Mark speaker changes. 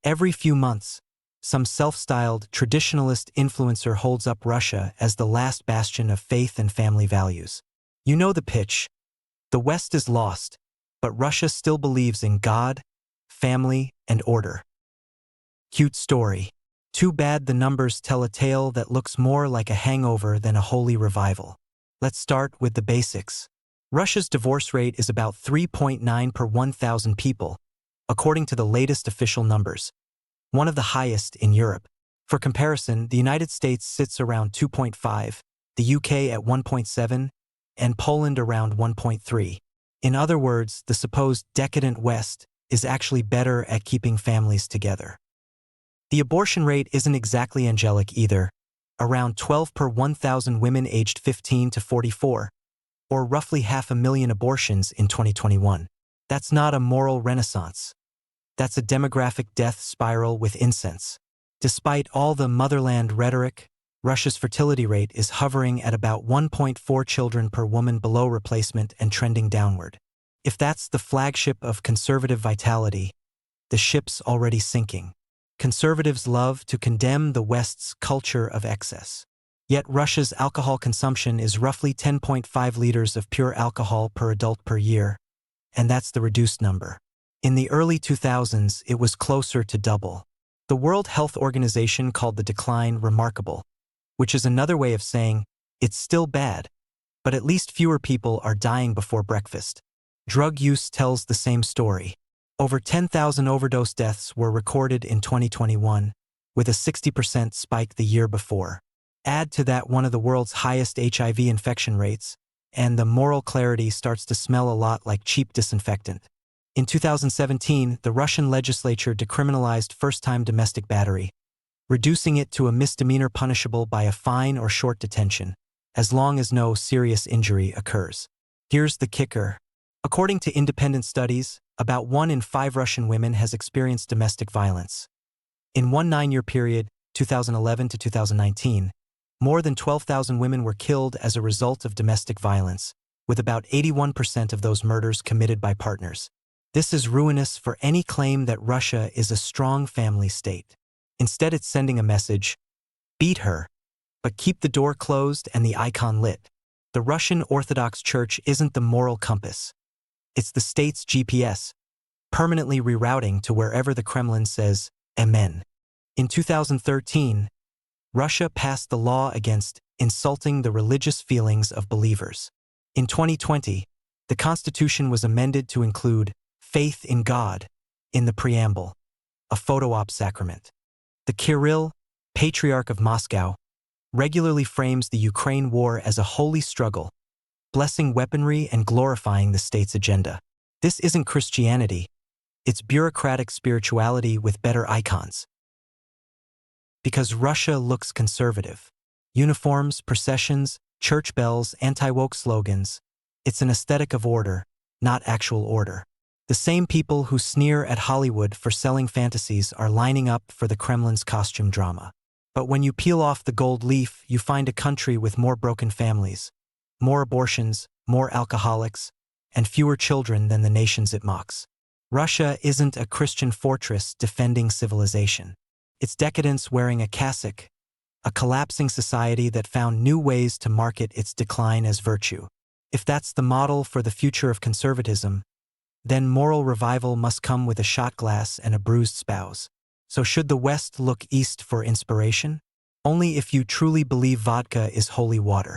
Speaker 1: Every few months, some self-styled traditionalist influencer holds up Russia as the last bastion of faith and family values. You know the pitch. The West is lost, but Russia still believes in God, family, and order. Cute story. Too bad the numbers tell a tale that looks more like a hangover than a holy revival. Let's start with the basics. Russia's divorce rate is about 3.9 per 1,000 people, according to the latest official numbers, one of the highest in Europe. For comparison, the United States sits around 2.5, the UK at 1.7, and Poland around 1.3. In other words, the supposed decadent West is actually better at keeping families together. The abortion rate isn't exactly angelic either, around 12 per 1,000 women aged 15 to 44, or roughly 500,000 abortions in 2021. That's not a moral renaissance. That's a demographic death spiral with incense. Despite all the motherland rhetoric, Russia's fertility rate is hovering at about 1.4 children per woman below replacement and trending downward. If that's the flagship of conservative vitality, the ship's already sinking. Conservatives love to condemn the West's culture of excess. Yet Russia's alcohol consumption is roughly 10.5 liters of pure alcohol per adult per year, and that's the reduced number. In the early 2000s, it was closer to double. The World Health Organization called the decline remarkable, which is another way of saying it's still bad, but at least fewer people are dying before breakfast. Drug use tells the same story. Over 10,000 overdose deaths were recorded in 2021, with a 60% spike the year before. Add to that one of the world's highest HIV infection rates, and the moral clarity starts to smell a lot like cheap disinfectant. In 2017, the Russian legislature decriminalized first-time domestic battery, reducing it to a misdemeanor punishable by a fine or short detention, as long as no serious injury occurs. Here's the kicker. According to independent studies, about 1 in 5 Russian women has experienced domestic violence. In one 9-year period, 2011 to 2019, more than 12,000 women were killed as a result of domestic violence, with about 81% of those murders committed by partners. This is ruinous for any claim that Russia is a strong family state. Instead, it's sending a message: beat her, but keep the door closed and the icon lit. The Russian Orthodox Church isn't the moral compass. It's the state's GPS, permanently rerouting to wherever the Kremlin says, Amen. In 2013, Russia passed the law against insulting the religious feelings of believers. In 2020, the Constitution was amended to include faith in God in the preamble, a photo-op sacrament. The Kirill, Patriarch of Moscow, regularly frames the Ukraine war as a holy struggle, blessing weaponry and glorifying the state's agenda. This isn't Christianity, it's bureaucratic spirituality with better icons. Because Russia looks conservative. Uniforms, processions, church bells, anti-woke slogans. It's an aesthetic of order, not actual order. The same people who sneer at Hollywood for selling fantasies are lining up for the Kremlin's costume drama. But when you peel off the gold leaf, you find a country with more broken families, more abortions, more alcoholics, and fewer children than the nations it mocks. Russia isn't a Christian fortress defending civilization. It's decadence wearing a cassock, a collapsing society that found new ways to market its decline as virtue. If that's the model for the future of conservatism, then moral revival must come with a shot glass and a bruised spouse. So should the West look east for inspiration? Only if you truly believe vodka is holy water.